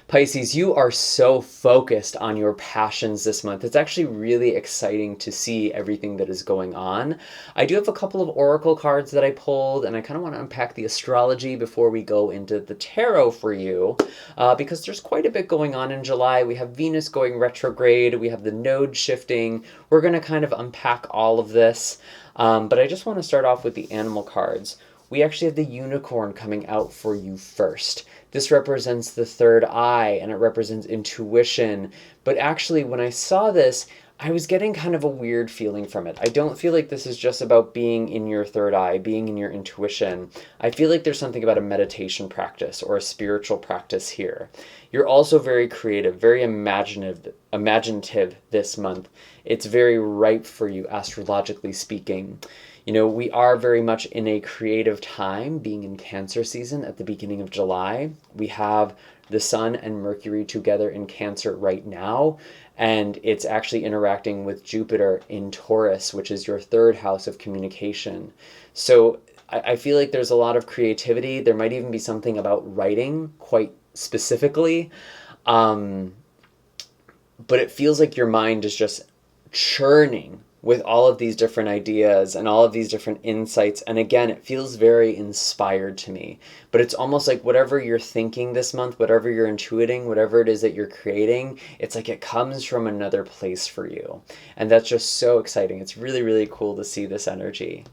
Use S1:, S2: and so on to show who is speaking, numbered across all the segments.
S1: Pisces, you are so focused on your passions this month. It's actually really exciting to see everything that is going on. I do have a couple of oracle cards that I pulled, and I kind of want to unpack the astrology before we go into the tarot for you, because there's quite a bit going on in July. We have Venus going retrograde, we have the node shifting. We're going to kind of unpack all of this, but I just want to start off with the animal cards. We actually have the unicorn coming out for you first. This represents the third eye, and it represents intuition. But actually, when I saw this, I was getting kind of a weird feeling from it. I don't feel like this is just about being in your third eye, being in your intuition. I feel like there's something about a meditation practice or a spiritual practice here. You're also very creative, very imaginative this month. It's very ripe for you, astrologically speaking. You know, we are very much in a creative time, being in Cancer season at the beginning of July. We have the Sun and Mercury together in Cancer right now, and it's actually interacting with Jupiter in Taurus, which is your third house of communication. So I feel like there's a lot of creativity. There might even be something about writing, quite specifically. But it feels like your mind is just churning with all of these different ideas and all of these different insights. And again, it feels very inspired to me. But it's almost like whatever you're thinking this month, whatever you're intuiting, whatever it is that you're creating, it's like it comes from another place for you. And that's just so exciting. It's really, really cool to see this energy.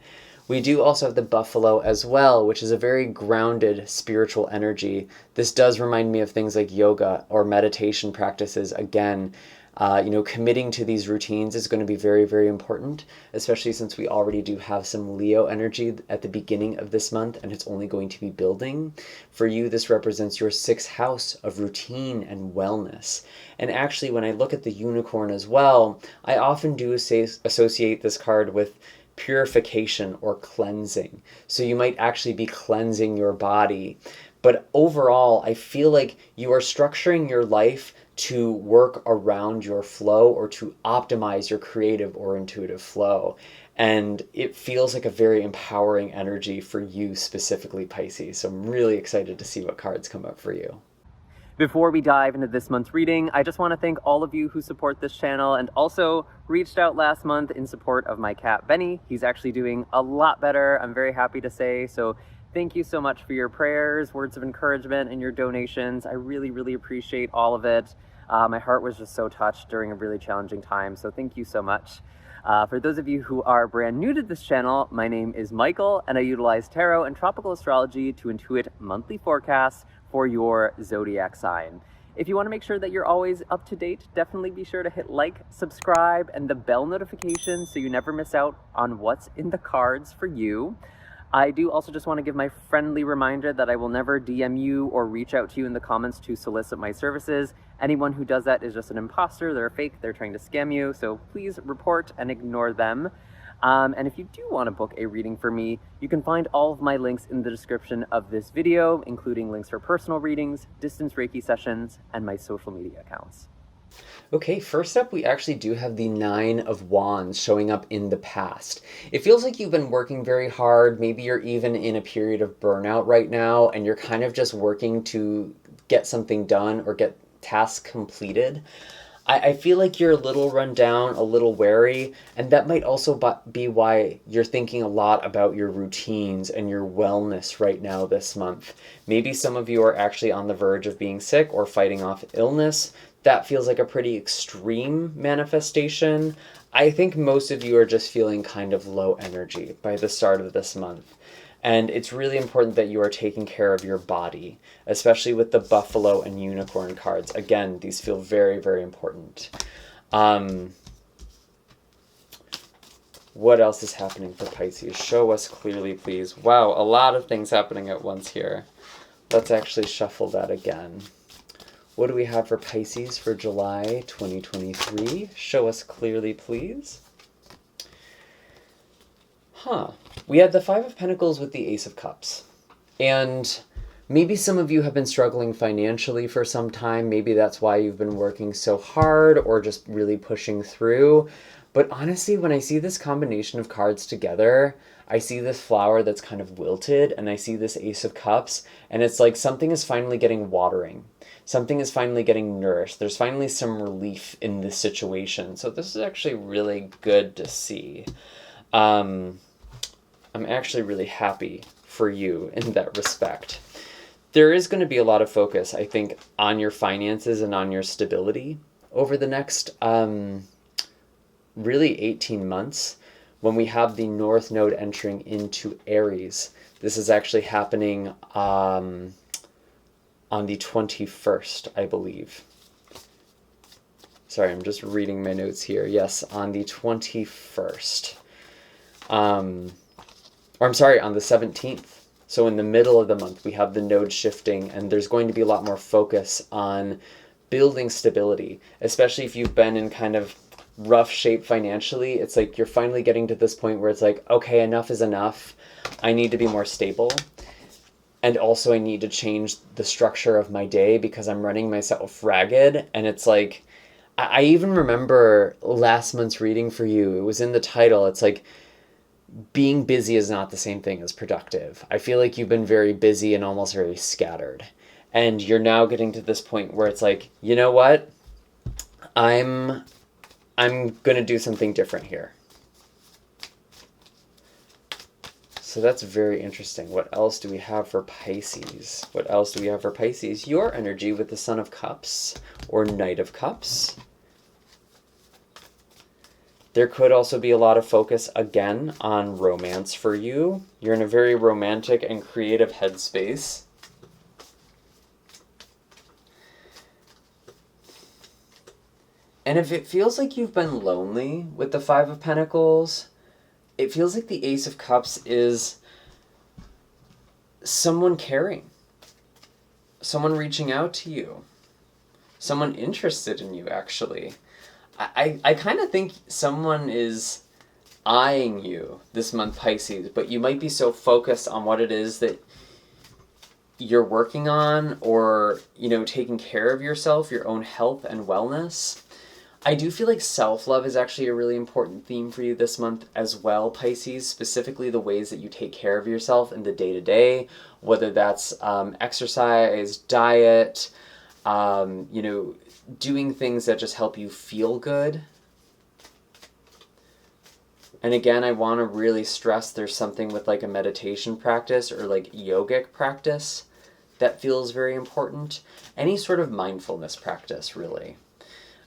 S1: We do also have the buffalo as well, which is a very grounded spiritual energy. This does remind me of things like yoga or meditation practices. Again, committing to these routines is going to be very, very important, especially since we already do have some Leo energy at the beginning of this month, and it's only going to be building. For you, this represents your sixth house of routine and wellness. And actually, when I look at the unicorn as well, I often do associate this card with purification or cleansing. So you might actually be cleansing your body. But overall, I feel like you are structuring your life to work around your flow or to optimize your creative or intuitive flow. And it feels like a very empowering energy for you specifically, Pisces. So I'm really excited to see what cards come up for you. Before we dive into this month's reading, I just want to thank all of you who support this channel and also reached out last month in support of my cat, Benny. He's actually doing a lot better, I'm very happy to say. So thank you so much for your prayers, words of encouragement, and your donations. I really, really appreciate all of it. My heart was just so touched during a really challenging time, so thank you so much. For those of you who are brand new to this channel, my name is Michael, and I utilize tarot and tropical astrology to intuit monthly forecasts for your zodiac sign. If you want to make sure that you're always up to date, definitely be sure to hit like, subscribe, and the bell notification so you never miss out on what's in the cards for you. I do also just want to give my friendly reminder that I will never DM you or reach out to you in the comments to solicit my services. Anyone who does that is just an imposter, they're fake, they're trying to scam you, so please report and ignore them. And if you do want to book a reading for me, you can find all of my links in the description of this video, including links for personal readings, distance Reiki sessions, and my social media accounts. Okay, first up, we actually do have the Nine of Wands showing up in the past. It feels like you've been working very hard. Maybe you're even in a period of burnout right now, and you're kind of just working to get something done or get tasks completed. I feel like you're a little run down, a little wary, and that might also be why you're thinking a lot about your routines and your wellness right now this month. Maybe some of you are actually on the verge of being sick or fighting off illness. That feels like a pretty extreme manifestation. I think most of you are just feeling kind of low energy by the start of this month. And it's really important that you are taking care of your body, especially with the buffalo and unicorn cards. Again, these feel very, very important. What else is happening for Pisces? Show us clearly, please. Wow, a lot of things happening at once here. Let's actually shuffle that again. What do we have for Pisces for July 2023? Show us clearly, please. We had the Five of Pentacles with the Ace of Cups. And Maybe some of you have been struggling financially for some time. Maybe that's why you've been working so hard or just really pushing through. But honestly, when I see this combination of cards together, I see this flower that's kind of wilted and I see this Ace of Cups, and it's like something is finally getting watering. Something is finally getting nourished. There's finally some relief in this situation. So this is actually really good to see. I'm actually really happy for you in that respect. There is going to be a lot of focus, I think, on your finances and on your stability over the next really 18 months when we have the North Node entering into Aries. This is actually happening on the 21st, I believe. Sorry, I'm just reading my notes here. Yes, on the 21st. Or I'm sorry, on the 17th. So in the middle of the month, we have the node shifting, and there's going to be a lot more focus on building stability, especially if you've been in kind of rough shape financially. It's like you're finally getting to this point where it's like, okay, enough is enough. I need to be more stable. And also I need to change the structure of my day because I'm running myself ragged. And it's like, I even remember last month's reading for you. It was in the title. It's like, being busy is not the same thing as productive. I feel like you've been very busy and almost very scattered. And you're now getting to this point where it's like, you know what? I'm going to do something different here. So that's very interesting. What else do we have for Pisces? What else do we have for Pisces? Your energy with the Sun of Cups or Knight of Cups. There could also be a lot of focus, again, on romance for you. You're in a very romantic and creative headspace. And if it feels like you've been lonely with the Five of Pentacles, it feels like the Ace of Cups is someone caring. Someone reaching out to you. Someone interested in you, actually. I kind of think someone is eyeing you this month, Pisces, but you might be so focused on what it is that you're working on or, you know, taking care of yourself, your own health and wellness. I do feel like self-love is actually a really important theme for you this month as well, Pisces, specifically the ways that you take care of yourself in the day-to-day, whether that's exercise, diet, you know, doing things that just help you feel good. And again, I want to really stress there's something with like a meditation practice or like yogic practice that feels very important. Any sort of mindfulness practice, really.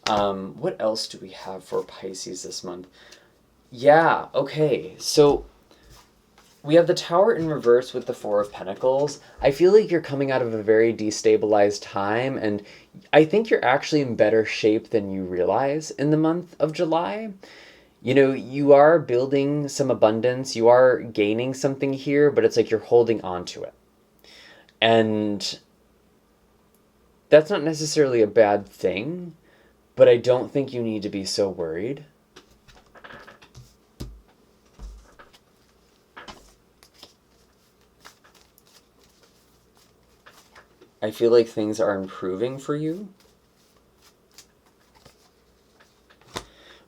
S1: What else do we have for Pisces this month? Yeah, okay. So we have the Tower in reverse with the Four of Pentacles. I feel like you're coming out of a very destabilized time, and I think you're actually in better shape than you realize in the month of July. You know, you are building some abundance, you are gaining something here, but it's like you're holding on to it. And that's not necessarily a bad thing, but I don't think you need to be so worried. I feel like things are improving for you.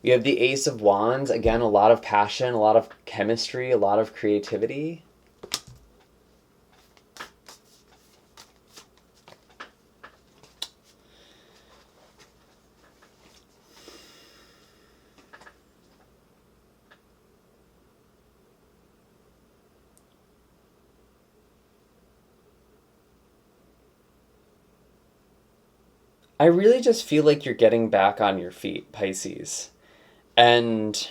S1: We have the Ace of Wands. Again, a lot of passion, a lot of chemistry, a lot of creativity. I really just feel like you're getting back on your feet, Pisces. And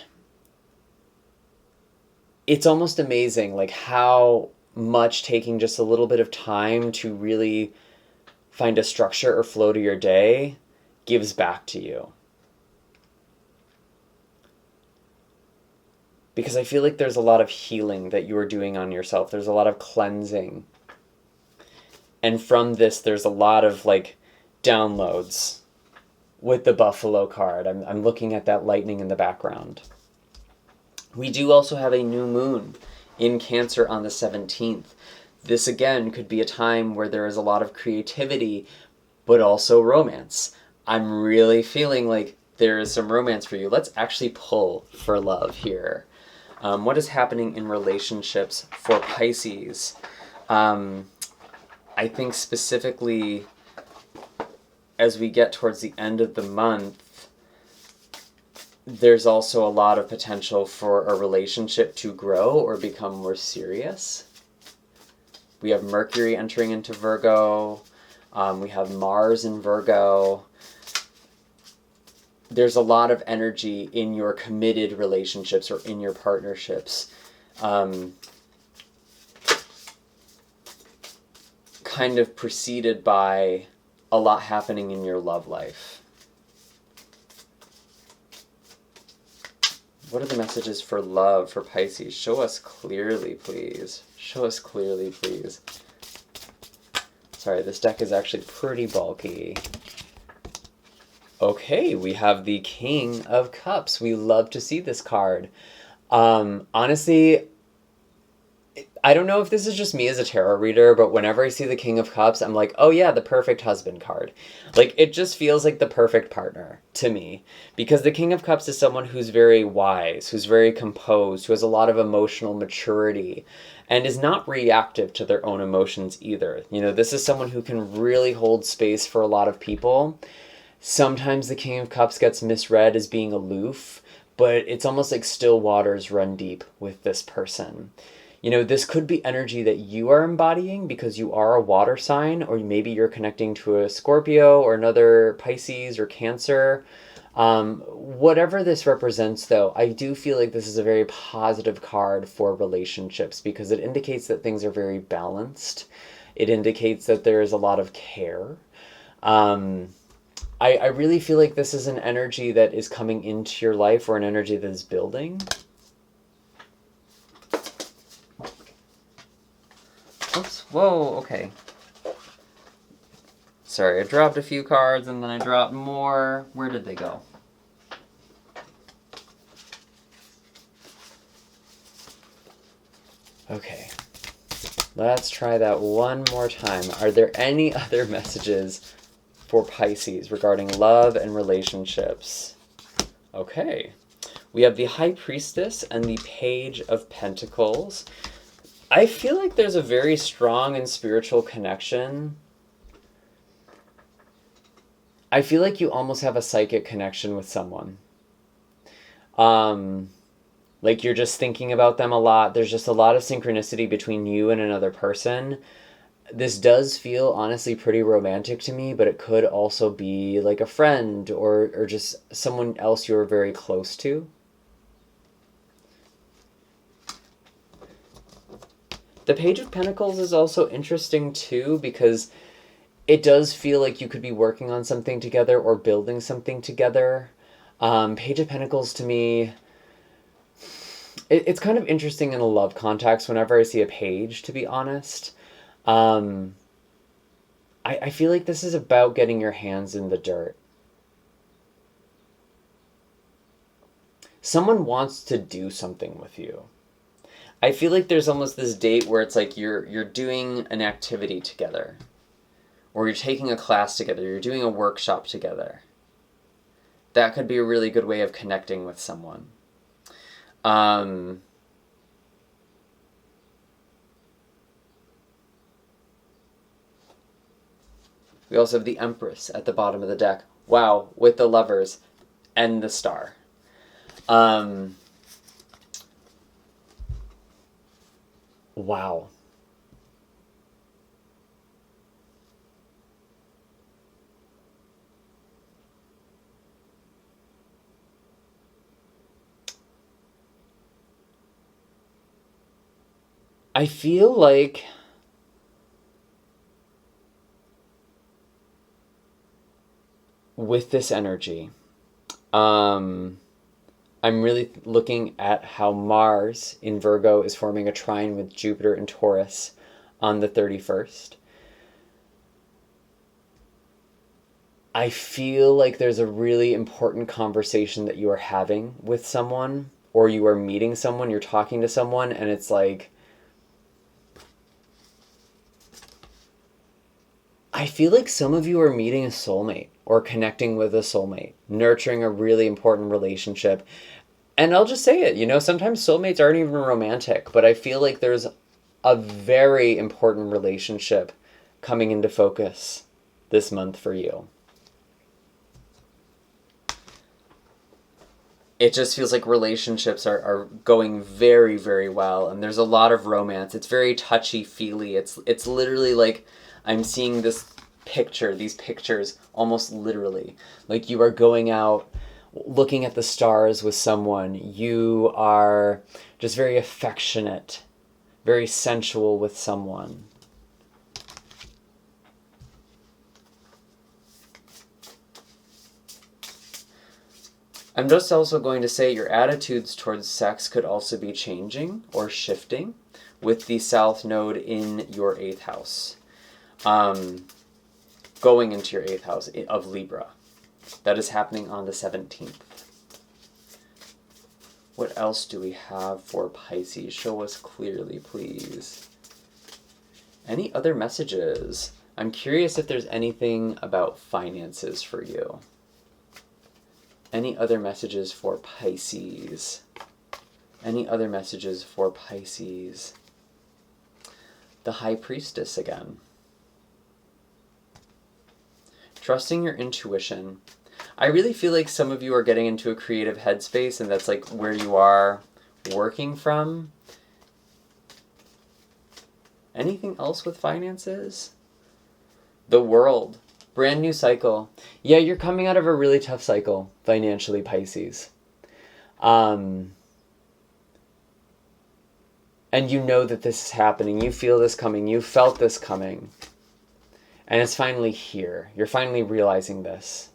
S1: it's almost amazing, like how much taking just a little bit of time to really find a structure or flow to your day gives back to you. Because I feel like there's a lot of healing that you are doing on yourself. There's a lot of cleansing. And from this, there's a lot of like downloads with the Buffalo card. I'm looking at that lightning in the background. We do also have a new moon in Cancer on the 17th. This again could be a time where there is a lot of creativity, but also romance. I'm really feeling like there is some romance for you. Let's actually pull for love here. What is happening in relationships for Pisces? I think specifically as we get towards the end of the month, there's also a lot of potential for a relationship to grow or become more serious. We have Mercury entering into Virgo. We have Mars in Virgo. There's a lot of energy in your committed relationships or in your partnerships. Kind of preceded by a lot happening in your love life. What are the messages for love for Pisces? Show us clearly, please. Show us clearly, please. Sorry, this deck is actually pretty bulky. Okay, we have the King of Cups. We love to see this card. Honestly, I don't know if this is just me as a tarot reader, but whenever I see the King of Cups, I'm like, oh yeah, the perfect husband card. Like, it just feels like the perfect partner to me. Because the King of Cups is someone who's very wise, who's very composed, who has a lot of emotional maturity, and is not reactive to their own emotions either. You know, this is someone who can really hold space for a lot of people. Sometimes the King of Cups gets misread as being aloof, but it's almost like still waters run deep with this person. You know, this could be energy that you are embodying because you are a water sign, or maybe you're connecting to a Scorpio or another Pisces or Cancer. Whatever this represents, though, I do feel like this is a very positive card for relationships because it indicates that things are very balanced. It indicates that there is a lot of care. I really feel like this is an energy that is coming into your life or an energy that is building. Oops, whoa, okay. Sorry, I dropped a few cards and then I dropped more. Where did they go? Okay. Let's try that one more time. Are there any other messages for Pisces regarding love and relationships? Okay. We have the High Priestess and the Page of Pentacles. I feel like there's a very strong and spiritual connection. I feel like you almost have a psychic connection with someone. Like you're just thinking about them a lot. There's just a lot of synchronicity between you and another person. This does feel honestly pretty romantic to me, but it could also be like a friend or just someone else you're very close to. The Page of Pentacles is also interesting too because it does feel like you could be working on something together or building something together. Page of Pentacles to me, it's kind of interesting in a love context whenever I see a page, to be honest. I feel like this is about getting your hands in the dirt. Someone wants to do something with you. I feel like there's almost this date where it's like you're doing an activity together. Or you're taking a class together. You're doing a workshop together. That could be a really good way of connecting with someone. We also have the Empress at the bottom of the deck. Wow, with the Lovers and the Star. Wow. I feel like with this energy, I'm really looking at how Mars in Virgo is forming a trine with Jupiter in Taurus on the 31st. I feel like there's a really important conversation that you are having with someone, or you are meeting someone, you're talking to someone, and it's like, I feel like some of you are meeting a soulmate or connecting with a soulmate, nurturing a really important relationship. And I'll just say it, sometimes soulmates aren't even romantic, but I feel like there's a very important relationship coming into focus this month for you. It just feels like relationships are going very, very well, and there's a lot of romance. It's very touchy-feely. It's literally like I'm seeing these pictures almost literally. Like you are going out, looking at the stars with someone. You are just very affectionate, very sensual with someone. I'm just also going to say your attitudes towards sex could also be changing or shifting with the South Node in your 8th house. Going into your 8th house of Libra. That is happening on the 17th. What else do we have for Pisces? Show us clearly, please. Any other messages? I'm curious if there's anything about finances for you. Any other messages for Pisces? Any other messages for Pisces? The High Priestess again. Trusting your intuition. I really feel like some of you are getting into a creative headspace, and that's like where you are working from. Anything else with finances? The World. Brand new cycle. Yeah, you're coming out of a really tough cycle financially, Pisces. And you know that this is happening. You feel this coming. You felt this coming. And it's finally here. You're finally realizing this.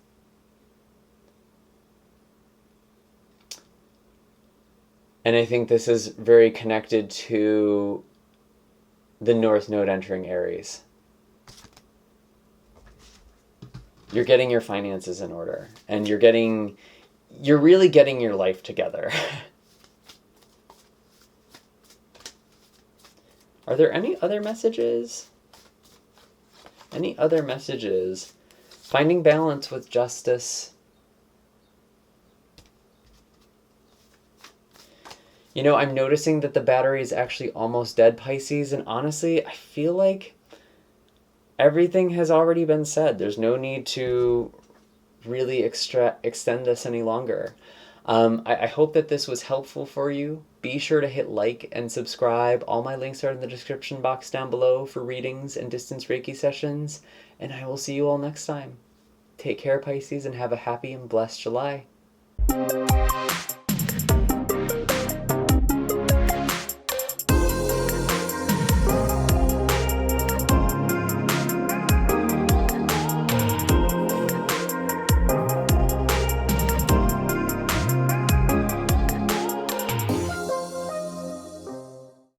S1: And I think this is very connected to the North Node entering Aries. You're getting your finances in order. And you're really getting your life together. Are there any other messages? Any other messages? Finding balance with justice. I'm noticing that the battery is actually almost dead, Pisces, and honestly, I feel like everything has already been said. There's no need to really extend this any longer. I hope that this was helpful for you. Be sure to hit like and subscribe. All my links are in the description box down below for readings and distance Reiki sessions. And I will see you all next time. Take care, Pisces, and have a happy and blessed July.